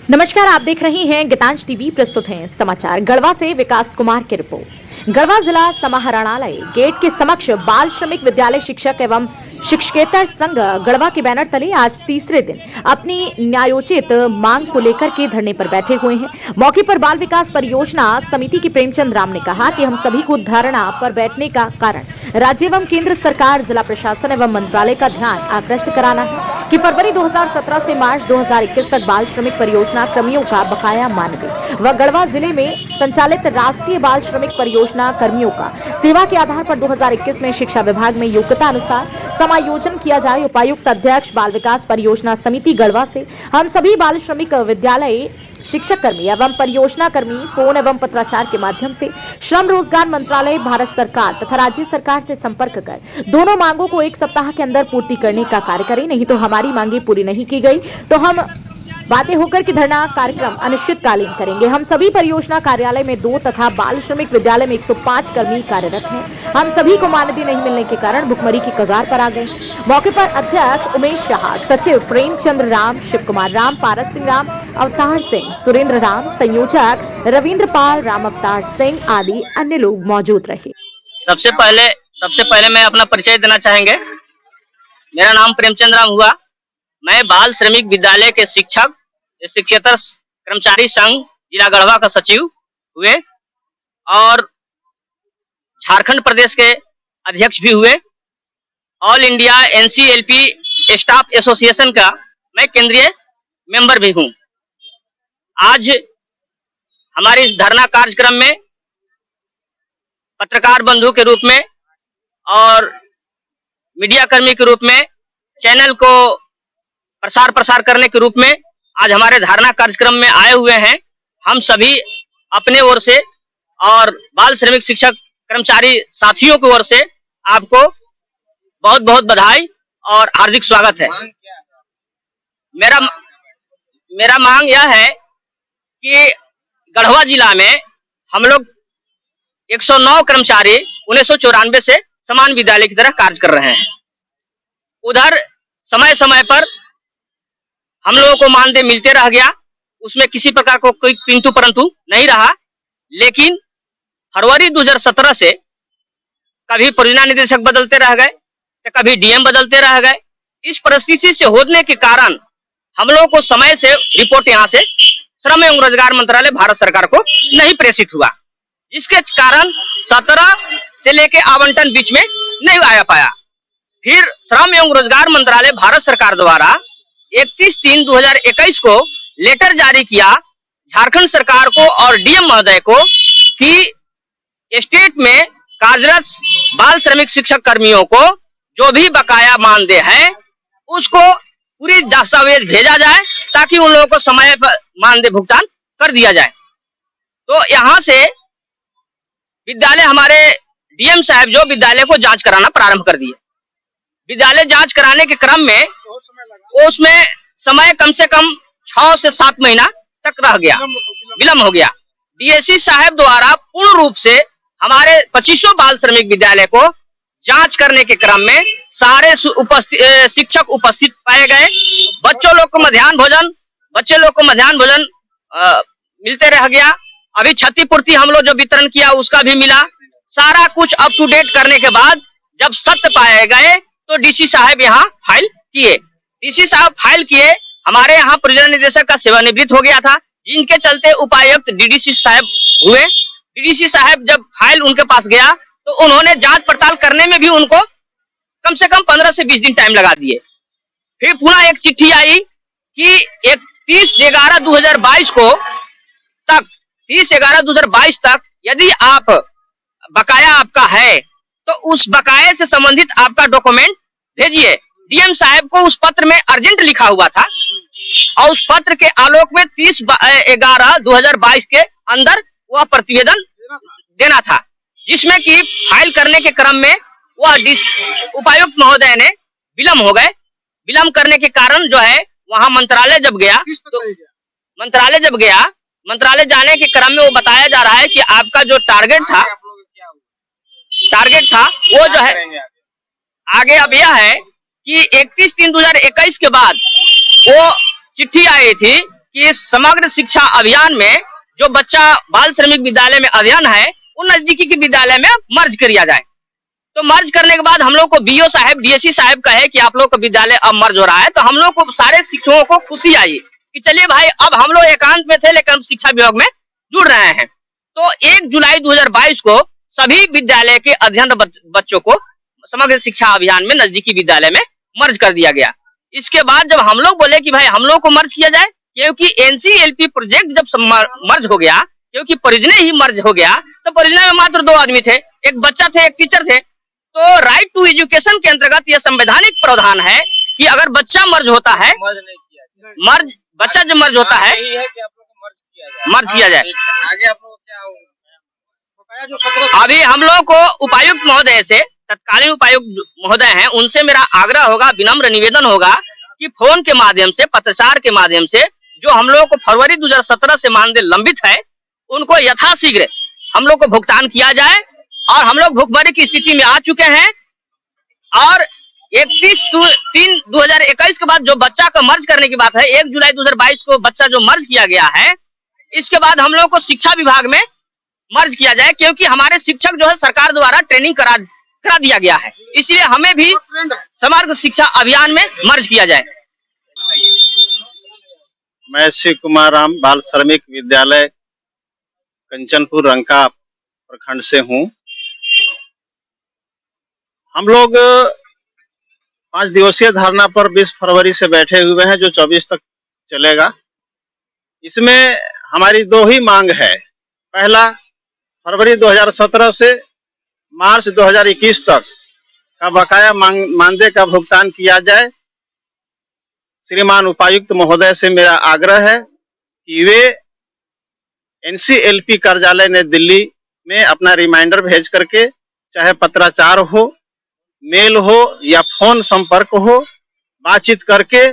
नमस्कार, आप देख रहे हैं गीतांश टीवी। प्रस्तुत हैं समाचार। गढ़वा से विकास कुमार की रिपोर्ट। गढ़वा जिला समाहरणालय गेट के समक्ष बाल श्रमिक विद्यालय शिक्षक एवं शिक्षकेतर संघ गढ़वा के बैनर तले आज तीसरे दिन अपनी न्यायोचित मांग को लेकर के धरने पर बैठे हुए हैं। मौके पर बाल विकास परियोजना समिति के प्रेमचंद राम ने कहा कि हम सभी को धरना पर बैठने का कारण राज्य एवं केंद्र सरकार, जिला प्रशासन एवं मंत्रालय का ध्यान आकृष्ट कराना है कि फरवरी 2017 से मार्च 2021 तक बाल श्रमिक परियोजना कर्मियों का बकाया मानदेय व गढ़वा जिले में संचालित राष्ट्रीय बाल श्रमिक परियोजना कर्मियों का सेवा के आधार पर 2021 में शिक्षा विभाग में योग्यता अनुसार समायोजन किया जाए। उपायुक्त अध्यक्ष बाल विकास परियोजना समिति गढ़वा से हम सभी बाल श्रमिक विद्यालय शिक्षक कर्मी एवं परियोजना कर्मी फोन एवं पत्राचार के माध्यम से श्रम रोजगार मंत्रालय, भारत सरकार तथा राज्य सरकार से संपर्क कर दोनों मांगों को एक सप्ताह के अंदर पूर्ति करने का कार्य करें, नहीं तो हमारी मांगे पूरी नहीं की गई तो हम बातें होकर के धरना कार्यक्रम अनिश्चितकालीन करेंगे। हम सभी परियोजना कार्यालय में 2 तथा बाल श्रमिक विद्यालय में 105 कर्मी कार्यरत हैं। हम सभी को मानदेय नहीं मिलने के कारण भुखमरी की कगार पर आ गए। मौके पर अध्यक्ष उमेश शाह, सचिव प्रेमचंद्र राम, शिव कुमार राम, पारस सिंह राम, अवतार सिंह, सुरेंद्र राम, संयोजक रविंद्र पाल, राम अवतार सिंह आदि अन्य लोग मौजूद रहे। सबसे पहले मैं अपना परिचय देना चाहेंगे। मेरा नाम प्रेमचंद्र राम हुआ। मैं बाल श्रमिक विद्यालय के शिक्षकेतर कर्मचारी संघ जिला गढ़वा का सचिव हुए और झारखंड प्रदेश के अध्यक्ष भी हुए। All India NCLP staff association का मैं केंद्रीय मेंबर भी हूं। आज हमारे इस धरना कार्यक्रम में पत्रकार बंधु के रूप में और मीडिया कर्मी के रूप में, चैनल को प्रसार करने के रूप में आज हमारे धरना कार्यक्रम में आए हुए हैं। हम सभी अपने ओर से और बाल श्रमिक शिक्षक कर्मचारी साथियों की ओर से आपको बहुत बहुत बधाई और हार्दिक स्वागत है। मेरा मांग यह है कि गढ़वा जिला में हम लोग 109 कर्मचारी 1994 से समान विद्यालय की तरह कार्य कर रहे हैं। उधर समय समय पर हम लोगों को मानदेय मिलते रह गया, उसमें किसी प्रकार को कोई किंतु परंतु नहीं रहा। लेकिन फरवरी 2017 से कभी परियोजना निदेशक बदलते रह गए तो कभी DM बदलते रह गए। इस परिस्थिति से होने के कारण हम लोगों को समय से रिपोर्ट यहाँ से श्रम एवं रोजगार मंत्रालय भारत सरकार को नहीं प्रेषित हुआ, जिसके कारण 17 से लेके आवंटन बीच में नहीं आया पाया। फिर श्रम एवं रोजगार मंत्रालय भारत सरकार द्वारा 31/3/2021 को लेटर जारी किया झारखंड सरकार को और DM महोदय को कि स्टेट में कार्यरत बाल श्रमिक शिक्षक कर्मियों को जो भी बकाया मानदेय है उसको पूरी दस्तावेज भेजा जाए ताकि उन लोगों को समय पर मानदेय भुगतान कर दिया जाए। तो यहाँ से विद्यालय हमारे DM साहब जो विद्यालय को जांच कराना प्रारंभ कर दिए। विद्यालय जांच कराने के क्रम में उसमें समय कम से कम 6 से 7 महीना तक रह गया, विलम्ब हो गया। DSC साहब द्वारा पूर्ण रूप से हमारे 25 बाल श्रमिक विद्यालय को जांच करने के क्रम में सारे शिक्षक उपस्थित पाए गए। बच्चों लोग को मध्याह्न भोजन मिलते रह गया। अभी क्षतिपूर्ति हम लोग जो वितरण किया उसका भी मिला। सारा कुछ अप टू डेट करने के बाद जब सत्य पाए गए तो DC साहब यहाँ फाइल किए। DC साहब फाइल किए। हमारे यहाँ परियोजना निदेशक का सेवानिवृत्त हो गया था, जिनके चलते उपायुक्त DDC साहब हुए। DDC साहब जब फाइल उनके पास गया तो उन्होंने जांच पड़ताल करने में भी उनको कम से कम 15 से 20 दिन टाइम लगा दिए। फिर पुनः एक चिट्ठी आई कि 31/11/2022 को तक 30/11/2022 तक यदि आप बकाया आपका है तो उस बकाये से संबंधित आपका डॉक्यूमेंट भेजिए। DM साहब को उस पत्र में अर्जेंट लिखा हुआ था और उस पत्र के आलोक में 30/11/2022 के अंदर वह प्रतिवेदन देना था, जिसमें कि फाइल करने के क्रम में वह उपायुक्त महोदय ने विलम्ब हो गए। विलम्ब करने के कारण जो है वहां मंत्रालय जब गया मंत्रालय जाने के क्रम में वो बताया जा रहा है कि आपका जो टारगेट था वो जो है आगे अब यह है कि 31/3/2021 के बाद वो चिट्ठी आई थी कि समग्र शिक्षा अभियान में जो बच्चा बाल श्रमिक विद्यालय में अध्ययन है वो नजदीकी के विद्यालय में मर्ज किया जाए। तो मर्ज करने के बाद हम लोग को बीओ साहब डीएससी साहब कहे कि आप लोग का विद्यालय अब मर्ज हो रहा है, तो हम लोग को सारे शिक्षकों को खुशी आई कि चलिए भाई अब हम लोग एकांत में थे लेकिन शिक्षा विभाग में जुड़ रहे हैं। तो 1 जुलाई 2022 को सभी विद्यालय के अध्ययन बच्चों को समग्र शिक्षा अभियान में नजदीकी विद्यालय में मर्ज कर दिया गया। इसके बाद जब हम लोग बोले कि भाई हम लोग को मर्ज किया जाए, क्योंकि एनसीएलपी प्रोजेक्ट जब मर्ज हो गया, क्योंकि परियोजना ही मर्ज हो गया, तो परियोजना में मात्र 2 आदमी थे, एक बच्चा थे, एक टीचर थे। तो राइट टू एजुकेशन के अंतर्गत यह संवैधानिक प्रावधान है कि अगर बच्चा मर्ज होता है, बच्चा जब मर्ज होता है मर्ज किया जाए। आगे आप लोग क्या होगा? अभी हम लोग को उपायुक्त महोदय से, तत्कालीन उपायुक्त महोदय हैं, उनसे मेरा आग्रह होगा, विनम्र निवेदन होगा कि फोन के माध्यम से, पत्रचार के माध्यम से जो हम लोग को फरवरी 2017 से मानदेय लंबित है उनको यथाशीघ्र हम लोग को भुगतान किया जाए। और हम लोग भुखमरी की स्थिति में आ चुके हैं और 31/3/2021 के बाद जो बच्चा का मर्ज करने की बात है, 1 जुलाई 2022 को बच्चा जो मर्ज किया गया है, इसके बाद हम लोग को शिक्षा विभाग में मर्ज किया जाए, क्योंकि हमारे शिक्षक जो है सरकार द्वारा ट्रेनिंग करा दिया गया है, इसलिए हमें भी समग्र शिक्षा अभियान में मर्ज किया जाए। मैं शिव कुमार राम बाल श्रमिक विद्यालय कंचनपुर रंका प्रखंड से हूँ। हम लोग 5 दिवसीय धरना पर 20 फरवरी से बैठे हुए हैं, जो 24 तक चलेगा। इसमें हमारी 2 ही मांग है। पहला, फरवरी 2017 से मार्च 2021 तक का बकाया मानदेय का भुगतान किया जाए। श्रीमान उपायुक्त महोदय से मेरा आग्रह है कि वे एनसीएलपी कार्यालय नई दिल्ली में अपना रिमाइंडर भेज करके, चाहे पत्राचार हो, मेल हो या फोन संपर्क हो, बातचीत करके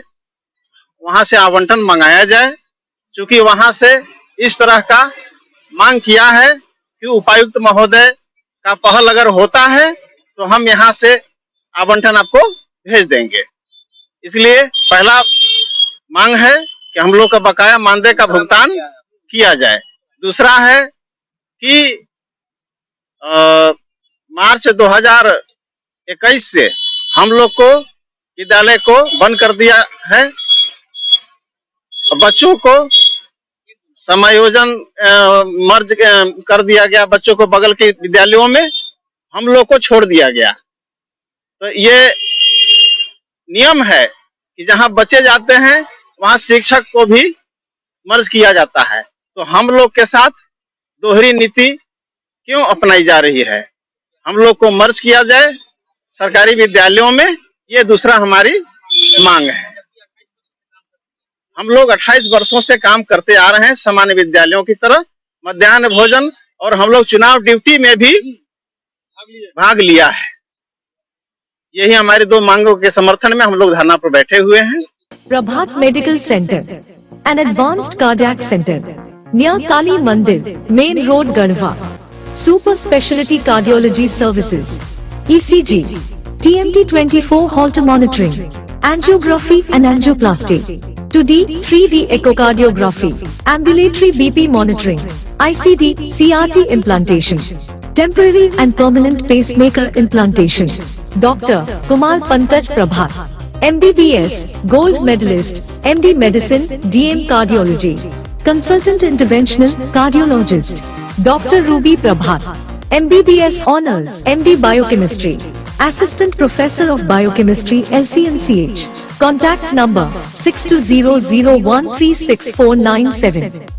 वहां से आवंटन मंगाया जाए। क्योंकि वहां से इस तरह का मांग किया है कि उपायुक्त महोदय का पहल अगर होता है तो हम यहाँ से आवंटन आपको भेज देंगे। इसलिए पहला मांग है कि हम लोग का बकाया मानदेय का भुगतान किया जाए। दूसरा है कि मार्च 2021 से हम लोग को विद्यालय को बंद कर दिया है। बच्चों को समायोजन मर्ज कर दिया गया, बच्चों को बगल के विद्यालयों में हम लोग को छोड़ दिया गया। तो ये नियम है कि जहां बच्चे जाते हैं वहां शिक्षक को भी मर्ज किया जाता है। तो हम लोग के साथ दोहरी नीति क्यों अपनाई जा रही है? हम लोग को मर्ज किया जाए सरकारी विद्यालयों में, ये दूसरा हमारी मांग है। हम लोग 28 वर्षों से काम करते आ रहे हैं सामान्य विद्यालयों की तरह, मध्याह्न भोजन, और हम लोग चुनाव ड्यूटी में भी भाग लिया है। यही हमारी 2 मांगों के समर्थन में हम लोग धरना पर बैठे हुए हैं। Prabhat medical centre, an advanced cardiac centre near Kali Mandir, main road, Garhwa. Super speciality cardiology services, ECG, TMT 24 Holter monitoring, angiography and angioplasty, 2D, 3D echocardiography, ambulatory BP monitoring, ICD, CRT implantation, temporary and permanent pacemaker implantation. Dr. Kumar Pankaj Prabhat, MBBS, Gold Medalist, MD Medicine, DM Cardiology, Consultant Interventional Cardiologist. Dr. Ruby Prabhat, MBBS Honors, MD Biochemistry, Assistant Professor of Biochemistry, LCMCH. Contact number 6200136497.